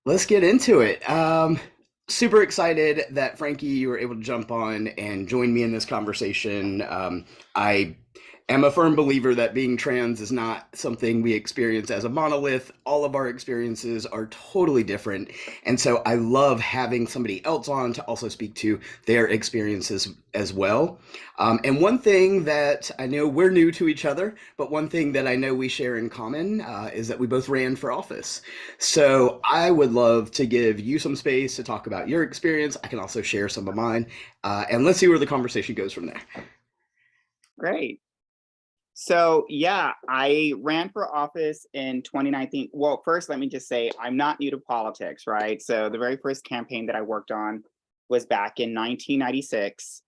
Let's get into it. Super excited that Frankie, you were able to jump on and join me in this conversation. I am a firm believer that being trans is not something we experience as a monolith. All of our experiences are totally different. And so I love having somebody else on to also speak to their experiences as well. And one thing that I know we're new to each other, but one thing that I know we share in common is that we both ran for office. So I would love to give you some space to talk about your experience. I can also share some of mine, and let's see where the conversation goes from there. Great. So yeah, I ran for office in 2019. Well, first, let me just say I'm not new to politics, right? So the very first campaign that I worked on was back in 1996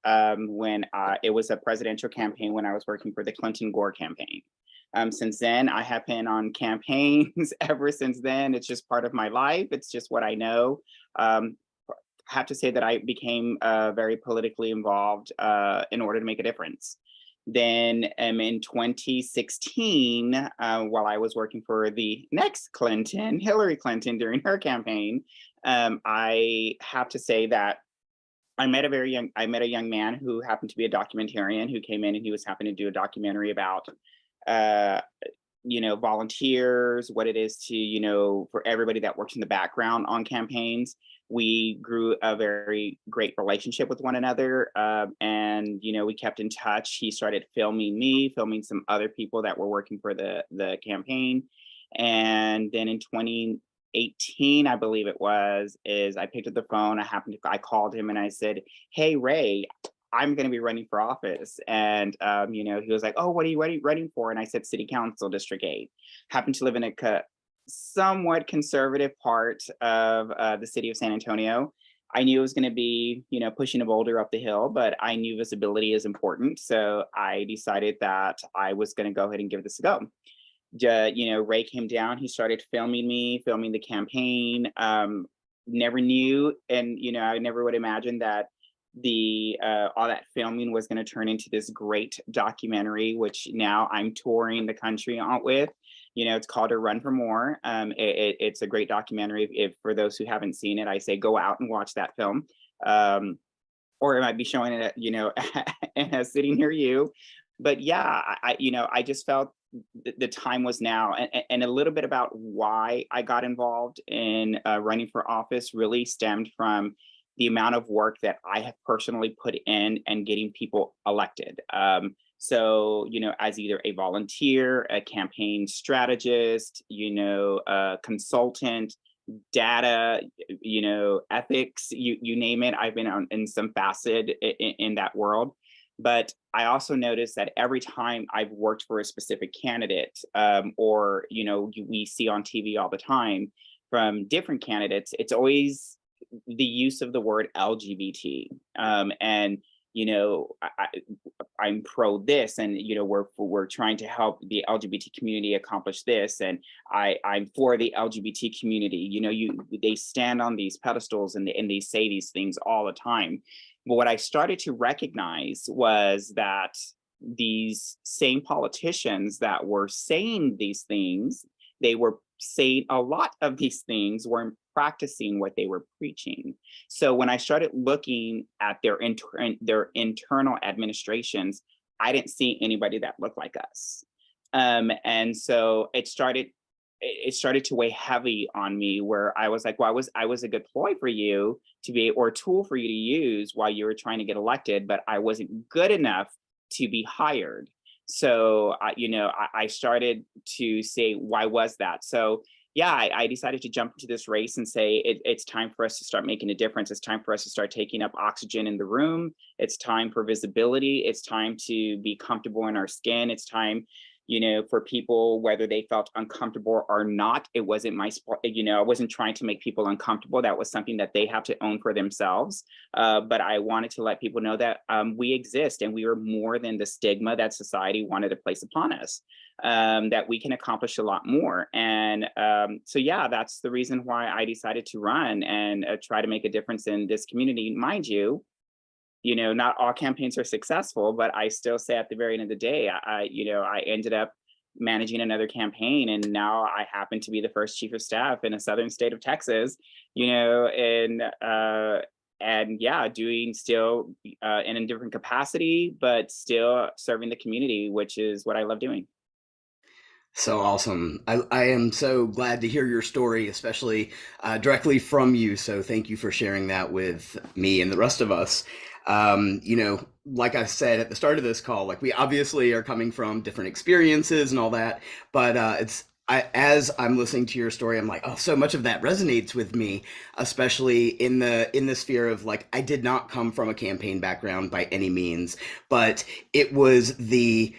when it was a presidential campaign when I was working for the Clinton Gore campaign. Since then, I have been on campaigns ever since then. It's just part of my life. It's just what I know. Um, I have to say that I became very politically involved in order to make a difference. Then in 2016, while I was working for the next Clinton, Hillary Clinton, during her campaign, I have to say that I met a young man who happened to be a documentarian who came in and he was happy to do a documentary about uh, volunteers, what it is to, for everybody that works in the background on campaigns. We grew a very great relationship with one another. And, we kept in touch. He started filming me, filming some other people that were working for the campaign. And then in 2018, I believe it was, is I picked up the phone. I called him and I said, "Hey, Ray, I'm going to be running for office." And, he was like, "Oh, what are you running for?" And I said, "City Council, District 8. Happen to live in a somewhat conservative part of the city of San Antonio. I knew it was going to be, pushing a boulder up the hill, but I knew visibility is important. So I decided that I was going to go ahead and give this a go. Ray came down, he started filming me, filming the campaign. Never knew, and I never would imagine that the all that filming was going to turn into this great documentary, which now I'm touring the country on with. It's called A Run for More. It's a great documentary. If for those who haven't seen it, I say go out and watch that film. Um, or it might be showing it, in a city near you. But yeah, I just felt the time was now, and a little bit about why I got involved in running for office really stemmed from the amount of work that I have personally put in and getting people elected. So, as either a volunteer, a campaign strategist, a consultant, data, ethics, you name it. I've been in some facet in that world. But I also noticed that every time I've worked for a specific candidate, or we see on TV all the time from different candidates, it's always the use of the word LGBT. And I'm pro this, and we're trying to help the LGBT community accomplish this, and I'm for the LGBT community. They stand on these pedestals and they say these things all the time. But what I started to recognize was that these same politicians that were saying these things, they were saying a lot of these things weren't practicing what they were preaching. So when I started looking at their internal administrations, I didn't see anybody that looked like us. And so it started to weigh heavy on me, where I was like, well, I was a good ploy for you to be, or a tool for you to use while you were trying to get elected, but I wasn't good enough to be hired. So I started to say, why was that? So yeah, I decided to jump into this race and say it's time for us to start making a difference. It's time for us to start taking up oxygen in the room. It's time for visibility. It's time to be comfortable in our skin. It's time, for people, whether they felt uncomfortable or not. It wasn't I wasn't trying to make people uncomfortable. That was something that they have to own for themselves. But I wanted to let people know that we exist and we are more than the stigma that society wanted to place upon us. That we can accomplish a lot more. And so, yeah, that's the reason why I decided to run and try to make a difference in this community. Mind you, not all campaigns are successful, but I still say at the very end of the day, I ended up managing another campaign, and now I happen to be the first chief of staff in a southern state of Texas, and yeah, doing still in a different capacity, but still serving the community, which is what I love doing. So awesome. I am so glad to hear your story, especially directly from you. So thank you for sharing that with me and the rest of us. Like I said at the start of this call, like we obviously are coming from different experiences and all that, but as I'm listening to your story, I'm like, oh, so much of that resonates with me, especially in the sphere of like, I did not come from a campaign background by any means, but it was the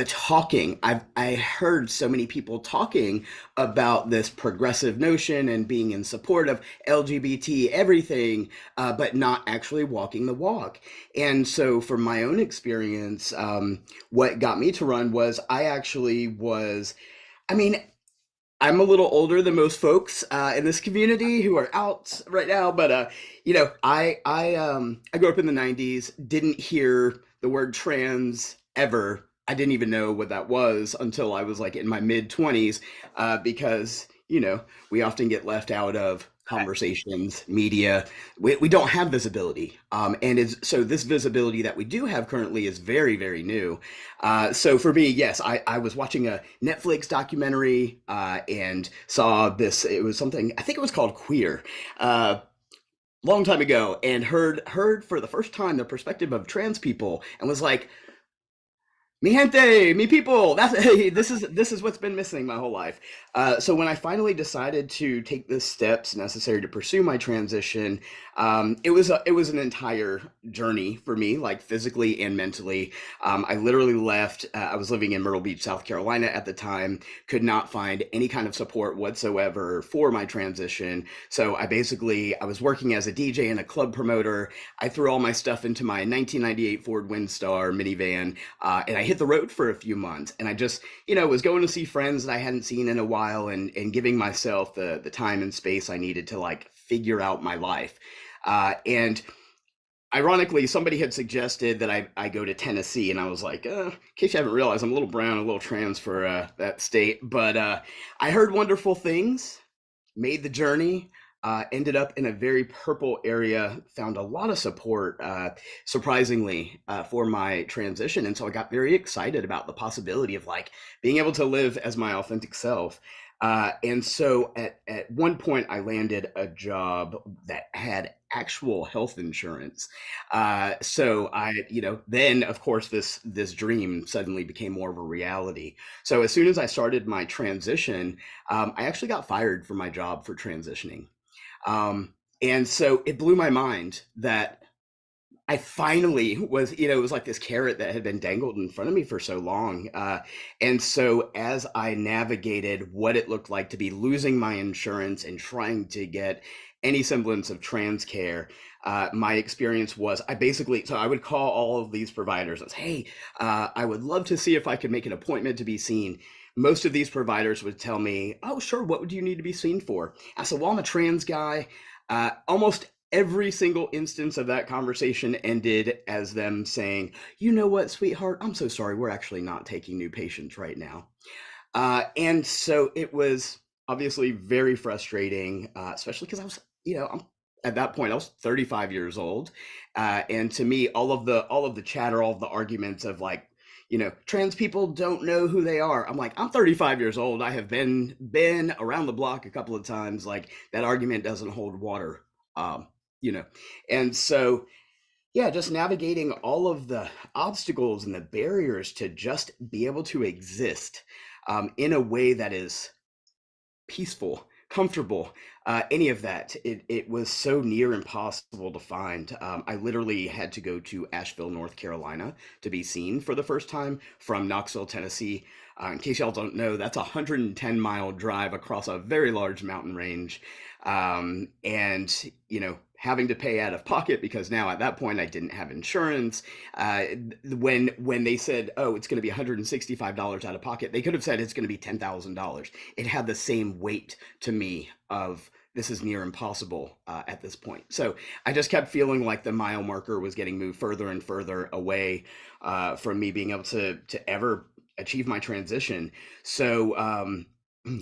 talking. I heard so many people talking about this progressive notion and being in support of LGBT everything, but not actually walking the walk. And so, from my own experience, what got me to run was I actually was. I mean, I'm a little older than most folks in this community who are out right now, but I grew up in the '90s. Didn't hear the word trans ever. I didn't even know what that was until I was like in my mid 20s, because we often get left out of conversations, media. We don't have visibility, so this visibility that we do have currently is very, very new. So for me, yes, I was watching a Netflix documentary and saw this. It was something, I think it was called Queer. Long time ago, and heard for the first time the perspective of trans people, and was like, mi gente, mi people. That's hey, this is what's been missing my whole life. So when I finally decided to take the steps necessary to pursue my transition, it was an entire journey for me, like physically and mentally. I literally left. I was living in Myrtle Beach, South Carolina at the time. Could not find any kind of support whatsoever for my transition. So I was working as a DJ and a club promoter. I threw all my stuff into my 1998 Ford Windstar minivan, and I hit the road for a few months. And I just, was going to see friends that I hadn't seen in a while, and giving myself the time and space I needed to like figure out my life. And ironically, somebody had suggested that I go to Tennessee, and I was like, in case you haven't realized, I'm a little brown, a little trans for that state. But I heard wonderful things, made the journey, ended up in a very purple area, found a lot of support, surprisingly, for my transition. And so I got very excited about the possibility of like being able to live as my authentic self. And so at one point, I landed a job that had actual health insurance. So then of course this dream suddenly became more of a reality. So as soon as I started my transition, I actually got fired from my job for transitioning. And so it blew my mind that I finally was, it was like this carrot that had been dangled in front of me for so long. And so as I navigated what it looked like to be losing my insurance and trying to get any semblance of trans care, my experience was so I would call all of these providers and say, hey, I would love to see if I could make an appointment to be seen. Most of these providers would tell me, oh, sure, what would you need to be seen for? I said, well, I'm a trans guy. Almost every single instance of that conversation ended as them saying, you know what, sweetheart, I'm so sorry, we're actually not taking new patients right now. And so it was obviously very frustrating, especially because at that point I was 35 years old, and to me, all of the chatter, all of the arguments of like, trans people don't know who they are. I'm like, I'm 35 years old. I have been around the block a couple of times. Like that argument doesn't hold water. Um, you know, and so yeah, just navigating all of the obstacles and the barriers to just be able to exist in a way that is peaceful, comfortable, any of that. It was so near impossible to find. I literally had to go to Asheville, North Carolina to be seen for the first time from Knoxville, Tennessee. In case y'all don't know, that's a 110-mile drive across a very large mountain range. And, having to pay out of pocket because now at that point I didn't have insurance. When they said, oh, it's going to be $165 out of pocket, they could have said it's going to be $10,000. It had the same weight to me of this is near impossible at this point. So I just kept feeling like the mile marker was getting moved further and further away from me being able to ever achieve my transition. So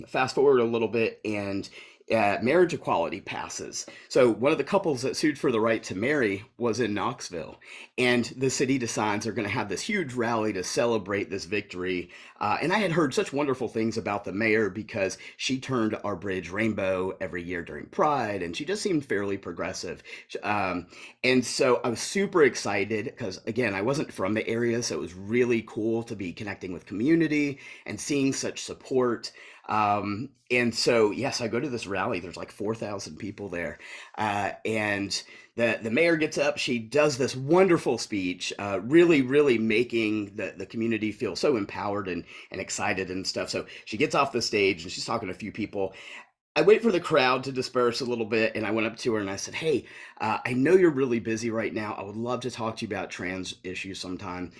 fast forward a little bit, and marriage equality passes. So one of the couples that sued for the right to marry was in Knoxville, and the city decides they're going to have this huge rally to celebrate this victory. And I had heard such wonderful things about the mayor because she turned our bridge rainbow every year during Pride, and she just seemed fairly progressive. Um, and so I was super excited because, again, I wasn't from the area, so it was really cool to be connecting with community and seeing such support. And so, yes, I go to this rally. There's like 4,000 people there. And the mayor gets up. She does this wonderful speech, really, really making the community feel so empowered and excited and stuff. So she gets off the stage and she's talking to a few people. I wait for the crowd to disperse a little bit, and I went up to her and I said, "Hey, I know you're really busy right now. I would love to talk to you about trans issues sometime."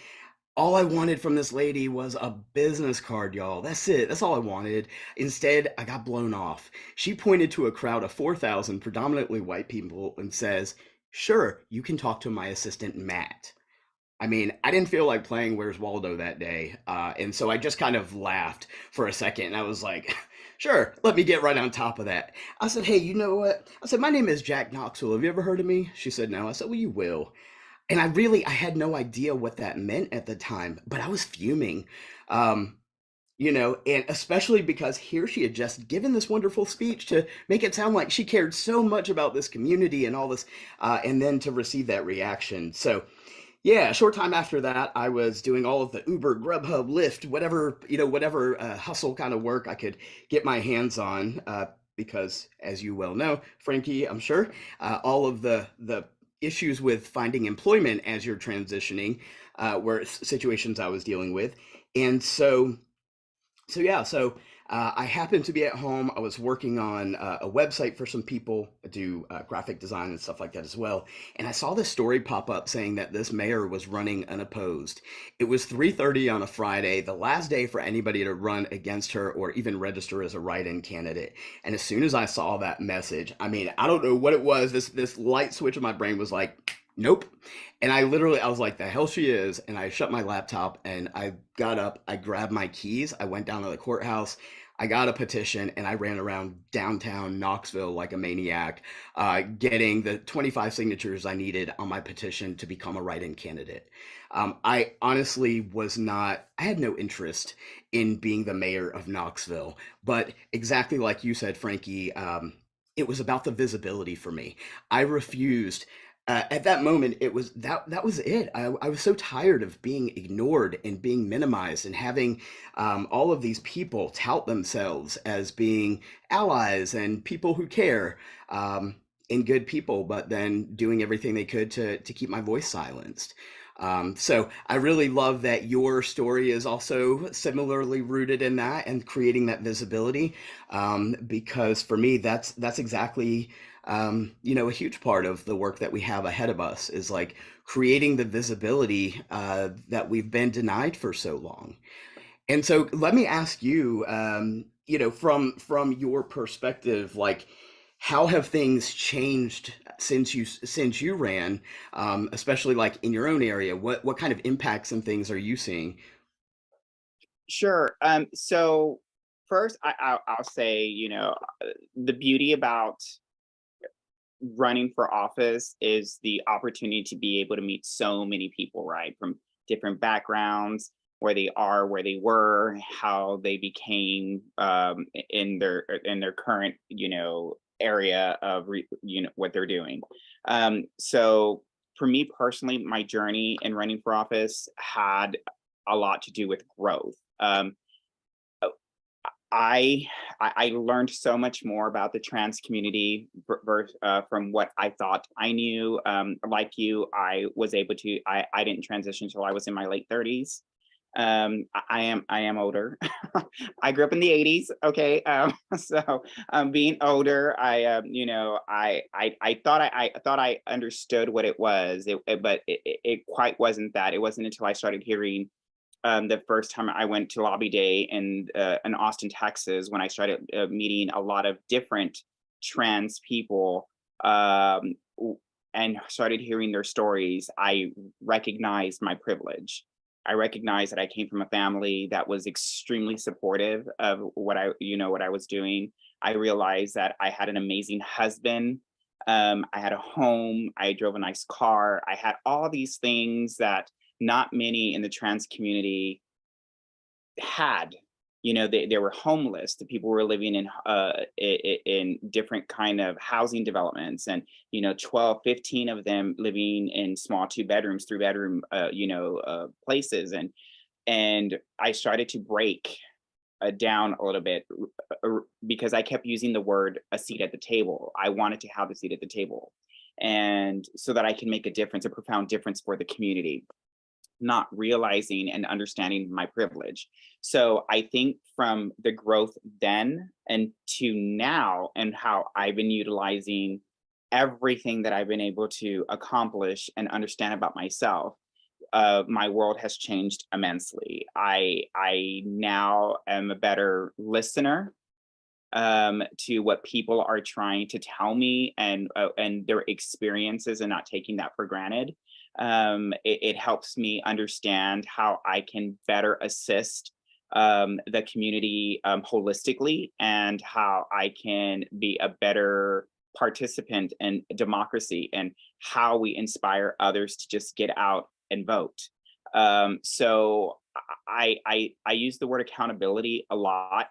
All I wanted from this lady was a business card, y'all. That's it. That's all I wanted. Instead, I got blown off. She pointed to a crowd of 4,000 predominantly white people and says, "Sure, you can talk to my assistant, Matt." I mean, I didn't feel like playing Where's Waldo that day. And so I just kind of laughed for a second. And I was like, "Sure, let me get right on top of that." I said, "Hey, you know what?" I said, "My name is Jack Knoxville. Have you ever heard of me?" She said, "No." I said, "Well, you will." And I had no idea what that meant at the time, but I was fuming. Um, and especially because here she had just given this wonderful speech to make it sound like she cared so much about this community and all this, and then to receive that reaction. So, yeah, a short time after that, I was doing all of the Uber, Grubhub, Lyft, whatever hustle kind of work I could get my hands on. Because, as you well know, Frankie, I'm sure, all of the issues with finding employment as you're transitioning were situations I was dealing with, and so I happened to be at home. I was working on a website for some people. I do graphic design and stuff like that as well. And I saw this story pop up saying that this mayor was running unopposed. It was 3:30 on a Friday, the last day for anybody to run against her or even register as a write-in candidate. And as soon as I saw that message, I mean, I don't know what it was. This light switch in my brain was like, nope. And I was like, the hell she is. And I shut my laptop and I got up, I grabbed my keys, I went down to the courthouse, I got a petition, and I ran around downtown Knoxville like a maniac, getting the 25 signatures I needed on my petition to become a write-in candidate. I honestly I had no interest in being the mayor of Knoxville, but exactly like you said, Frankie, it was about the visibility for me. I refused at that moment. It was that was it. I was so tired of being ignored and being minimized and having all of these people tout themselves as being allies and people who care, and good people, but then doing everything they could to keep my voice silenced. So I really love that your story is also similarly rooted in that and creating that visibility, because for me, that's exactly a huge part of the work that we have ahead of us is like creating the visibility that we've been denied for so long. And so let me ask you, from your perspective, like how have things changed since you ran, especially like in your own area? What kind of impacts and things are you seeing? Sure. So first, I'll say, the beauty about running for office is the opportunity to be able to meet so many people, right, from different backgrounds, where they are, where they were, how they became in their current, area of what they're doing. So for me personally, my journey in running for office had a lot to do with growth. I I learned so much more about the trans community from what I thought I knew. Like you, I was able to. I didn't transition until I was in my late 30s. I am older. I grew up in the 80s. Okay, so being older, I thought I thought I understood what it was, but it quite wasn't that. It wasn't until I started hearing the first time I went to Lobby Day in Austin, Texas, when I started meeting a lot of different trans people, and started hearing their stories, I recognized my privilege. I recognized that I came from a family that was extremely supportive of what I was doing. I realized that I had an amazing husband. I had a home. I drove a nice car. I had all these things that not many in the trans community had. They were homeless. The people were living in different kind of housing developments, and 12, 15 of them living in small 2 bedrooms, 3 bedroom places. And I started to break down a little bit, because I kept using the word a seat at the table. I wanted to have a seat at the table, and so that I can make a difference, a profound difference for the community, not realizing and understanding my privilege. So I think from the growth then and to now, and how I've been utilizing everything that I've been able to accomplish and understand about myself, my world has changed immensely. I now am a better listener, to what people are trying to tell me, and their experiences, and not taking that for granted. It helps me understand how I can better assist the community holistically, and how I can be a better participant in democracy, and how we inspire others to just get out and vote. So I use the word accountability a lot,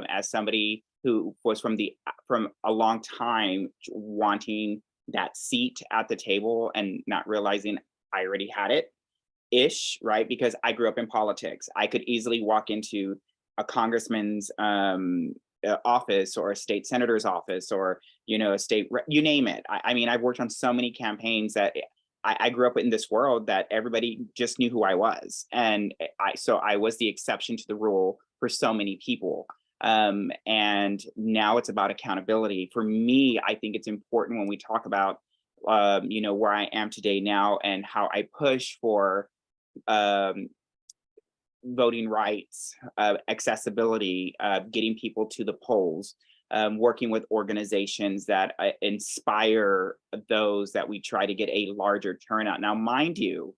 as somebody who was from a long time wanting that seat at the table and not realizing I already had it ish, right? Because I grew up in politics. I could easily walk into a congressman's office, or a state senator's office, or you name it. I mean, I've worked on so many campaigns that I grew up in this world that everybody just knew who I was, and so I was the exception to the rule for so many people. And now it's about accountability. For me, I think it's important when we talk about where I am today now, and how I push for um, voting rights, accessibility, getting people to the polls, working with organizations that inspire those that we try to get a larger turnout. Now, mind you,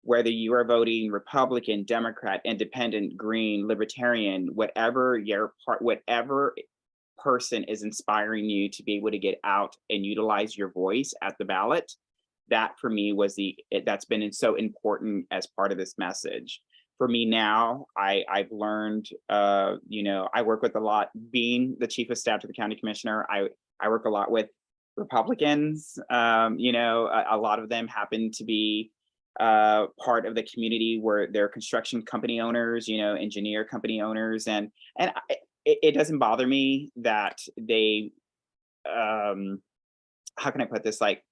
whether you are voting Republican, Democrat, Independent, Green, Libertarian, whatever your part, whatever person is inspiring you to be able to get out and utilize your voice at the ballot, that for me was that's been so important as part of this message. For me now, I've learned, I work with a lot, being the chief of staff to the county commissioner. I work a lot with Republicans. A lot of them happen to be part of the community where they're construction company owners, engineer company owners, it doesn't bother me that they, how can I put this? Like,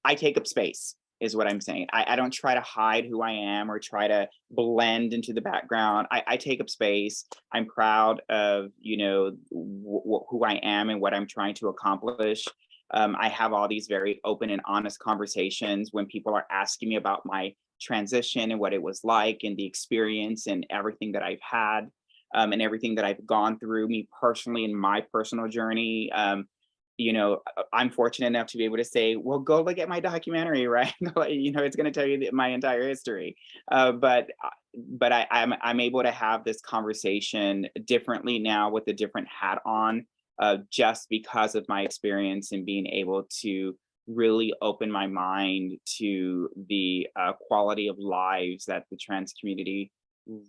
I take up space is what I'm saying. I don't try to hide who I am or try to blend into the background. I take up space. I'm proud of, who I am and what I'm trying to accomplish. I have all these very open and honest conversations when people are asking me about my transition and what it was like, and the experience and everything that I've had, and everything that I've gone through, me personally, in my personal journey. I'm fortunate enough to be able to say, well, go look at my documentary, right? It's going to tell you my entire history. But I'm able to have this conversation differently now with a different hat on, just because of my experience and being able to really open my mind to the quality of lives that the trans community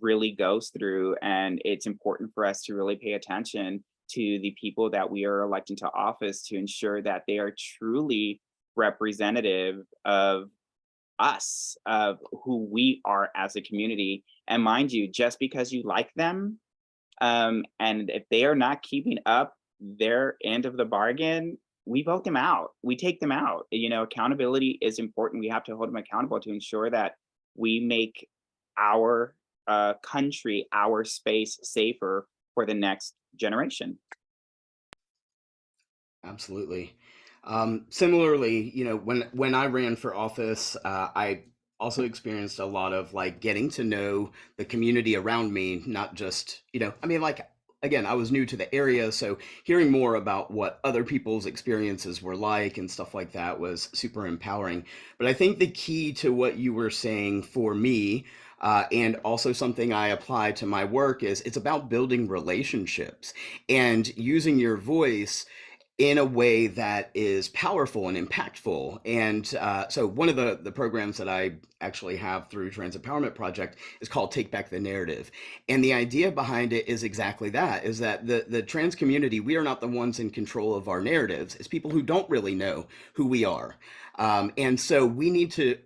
really goes through. And it's important for us to really pay attention to the people that we are electing to office, to ensure that they are truly representative of us, of who we are as a community. And mind you, just because you like them, and if they are not keeping up their end of the bargain, we vote them out. We take them out. Accountability is important. We have to hold them accountable to ensure that we make our country, our space safer for the next generation. Absolutely. Similarly, when I ran for office, I also experienced a lot of like getting to know the community around me, not just, I mean, like again, I was new to the area, so hearing more about what other people's experiences were like and stuff like that was super empowering. But I think the key to what you were saying for me, and also something I apply to my work, is it's about building relationships and using your voice in a way that is powerful and impactful. And so one of the programs that I actually have through Trans Empowerment Project is called Take Back the Narrative. And the idea behind it is exactly that, is that the trans community, we are not the ones in control of our narratives. It's people who don't really know who we are. And so we need to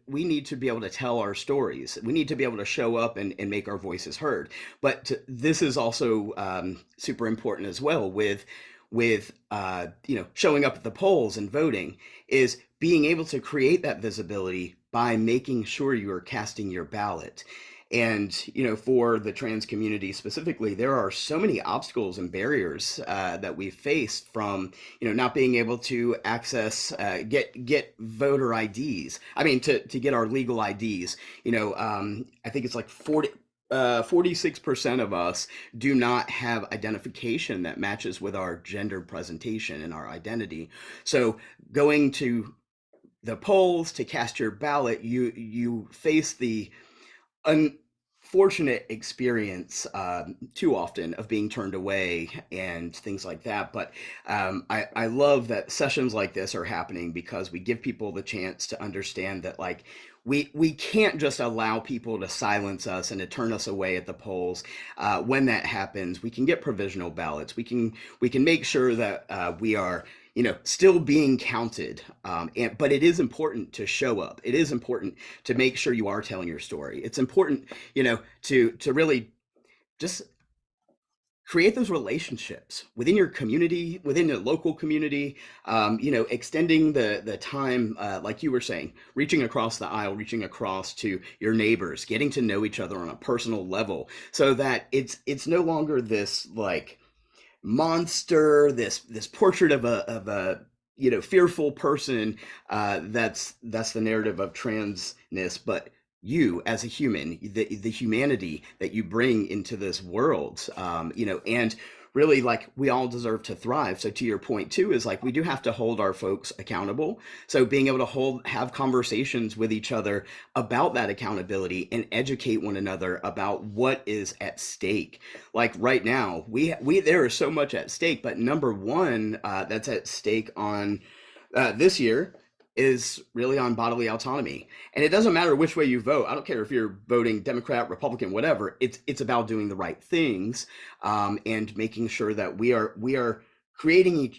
be able to tell our stories. We need to be able to show up and make our voices heard. But this is also super important as well with showing up at the polls and voting, is being able to create that visibility by making sure you are casting your ballot. And for the trans community specifically, there are so many obstacles and barriers that we've faced, from not being able to access get voter IDs. I mean, to get our legal IDs. I think it's like 46% of us do not have identification that matches with our gender presentation and our identity. So going to the polls to cast your ballot, you face the unfortunate experience too often of being turned away and things like that. But I love that sessions like this are happening, because we give people the chance to understand that, like, we can't just allow people to silence us and to turn us away at the polls. When that happens, we can get provisional ballots. We can make sure that we are still being counted. But it is important to show up. It is important to make sure you are telling your story. It's important, to really just create those relationships within your community, within your local community, extending the time, like you were saying, reaching across the aisle, reaching across to your neighbors, getting to know each other on a personal level, so that it's no longer this like monster, this portrait of a fearful person. That's the narrative of transness. But you as a human, the humanity that you bring into this world, and really, like, we all deserve to thrive. So to your point too, is like, we do have to hold our folks accountable. So being able to have conversations with each other about that accountability and educate one another about what is at stake. Like right now, we there is so much at stake, but number one that's at stake on this year is really on bodily autonomy. And it doesn't matter which way you vote. I don't care if you're voting Democrat, Republican, whatever. It's about doing the right things, and making sure that we are creating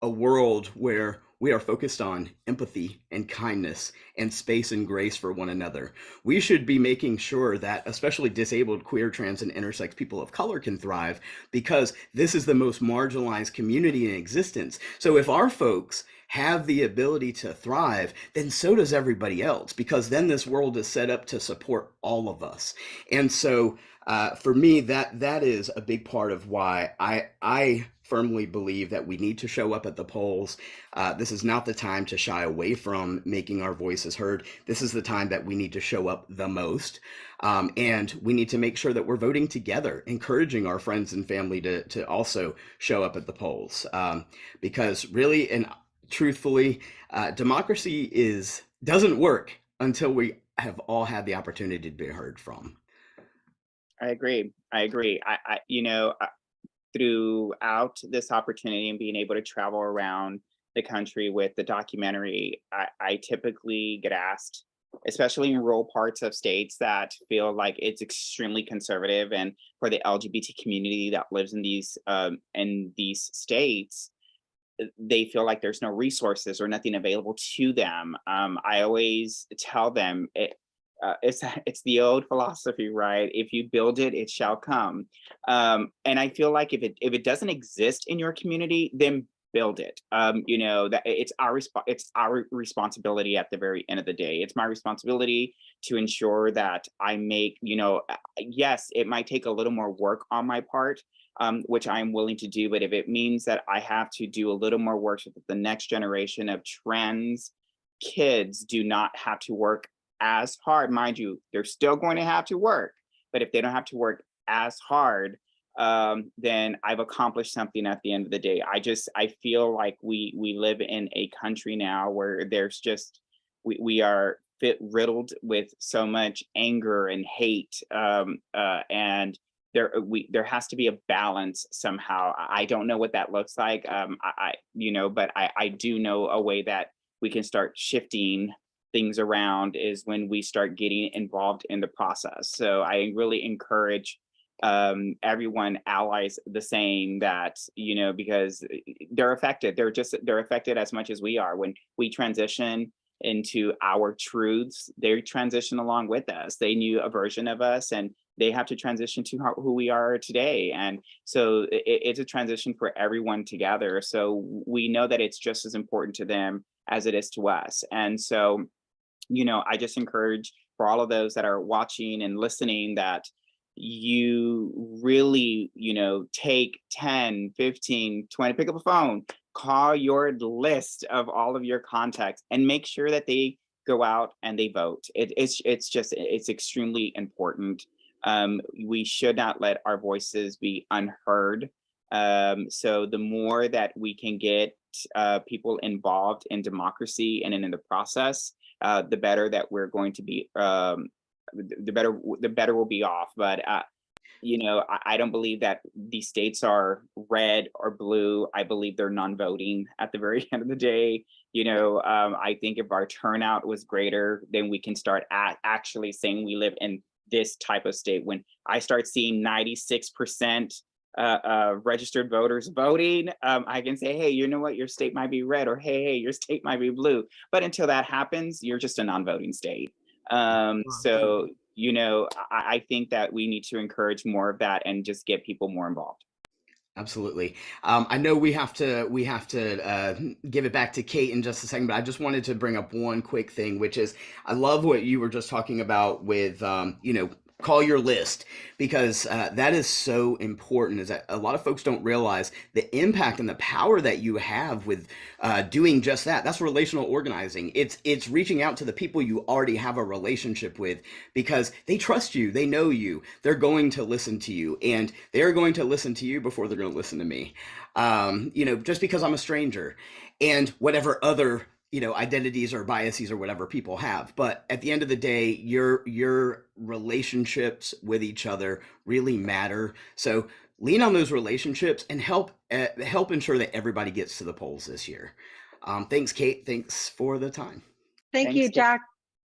a world where we are focused on empathy and kindness and space and grace for one another. We should be making sure that especially disabled, queer, trans, and intersex people of color can thrive, because this is the most marginalized community in existence. So if our folks have the ability to thrive, then so does everybody else, because then this world is set up to support all of us. And so for me, that is a big part of why I firmly believe that we need to show up at the polls. This is not the time to shy away from making our voices heard. This is the time that we need to show up the most. And we need to make sure that we're voting together, encouraging our friends and family to also show up at the polls. Because really and truthfully, democracy doesn't work until we have all had the opportunity to be heard from. I agree. Throughout this opportunity and being able to travel around the country with the documentary, I typically get asked, especially in rural parts of states that feel like it's extremely conservative, and for the LGBT community that lives in these states, they feel like there's no resources or nothing available to them. I always tell them it's the old philosophy, right? If you build it, it shall come. And I feel like if it doesn't exist in your community, then build it. That it's our responsibility at the very end of the day. It's my responsibility to ensure that I make, yes, it might take a little more work on my part, which I'm willing to do. But if it means that I have to do a little more work so that the next generation of trans kids do not have to work as hard, mind you, they're still going to have to work, but if they don't have to work as hard, then I've accomplished something at the end of the day. I feel like we live in a country now where there's just we are riddled with so much anger and hate, and there has to be a balance somehow. I don't know what that looks like. But I do know a way that we can start shifting things around is when we start getting involved in the process. So I really encourage everyone, allies the same, that because they're affected. They're affected as much as we are. When we transition into our truths, they transition along with us. They knew a version of us, and they have to transition to who we are today. And so it's a transition for everyone together. So we know that it's just as important to them as it is to us. And so, I just encourage for all of those that are watching and listening that you really, take 10, 15, 20, pick up a phone, call your list of all of your contacts, and make sure that they go out and they vote. It's extremely important. We should not let our voices be unheard. So the more that we can get people involved in democracy and in the process, the better that we're going to be. The better we'll be off. But I don't believe that these states are red or blue. I believe they're non-voting at the very end of the day. I think if our turnout was greater, then we can start actually saying we live in this type of state. When I start seeing 96% registered voters voting, I can say, hey, you know what, your state might be red, or hey, your state might be blue. But until that happens, you're just a non-voting state. So I think that we need to encourage more of that and just get people more involved. Absolutely. I know we have to give it back to Kate in just a second, but I just wanted to bring up one quick thing, which is I love what you were just talking about with call your list, because that is so important. Is that a lot of folks don't realize the impact and the power that you have with doing just that. That's relational organizing. It's reaching out to the people you already have a relationship with, because they trust you, they know you, they're going to listen to you, and they're going to listen to you before they're going to listen to me. Just because I'm a stranger, and whatever other identities or biases or whatever people have. But at the end of the day, your relationships with each other really matter. So lean on those relationships and help ensure that everybody gets to the polls this year. Thanks, Kate. Thanks for the time. Thank you, Jack.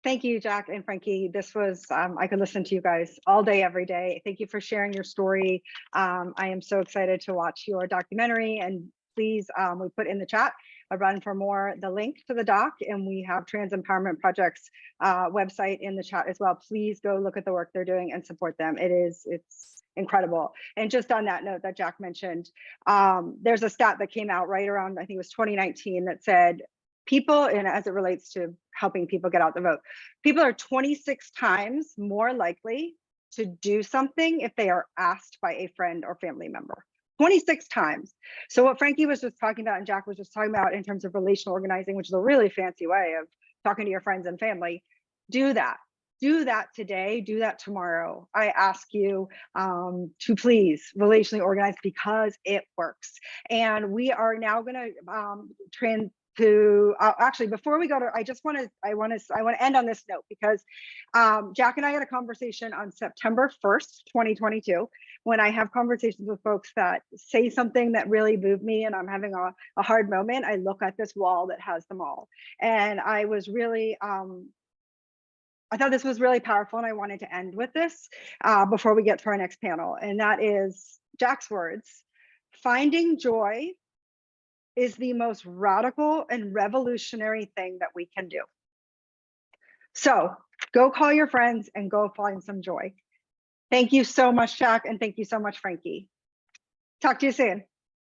Thank you, Jack and Frankie. This was, I could listen to you guys all day, every day. Thank you for sharing your story. I am so excited to watch your documentary, and please, we put in the chat a run for more, the link to the doc, and we have Trans Empowerment Project's website in the chat as well. Please go look at the work they're doing and support them. It's incredible. And just on that note that Jack mentioned, there's a stat that came out right around, I think it was 2019, that said people, and as it relates to helping people get out the vote, people are 26 times more likely to do something if they are asked by a friend or family member. 26 times. So what Frankie was just talking about and Jack was just talking about in terms of relational organizing, which is a really fancy way of talking to your friends and family, do that. Do that today, do that tomorrow. I ask you to please relationally organize, because it works. And we are now going to actually, before we go to, I want to end on this note, because Jack and I had a conversation on September 1st, 2022, when I have conversations with folks that say something that really moved me and I'm having a hard moment. I look at this wall that has them all. And I was really, I thought this was really powerful, and I wanted to end with this before we get to our next panel. And that is Jack's words: finding joy is the most radical and revolutionary thing that we can do. So go call your friends and go find some joy. Thank you so much, Jack, and thank you so much, Frankie. Talk to you soon.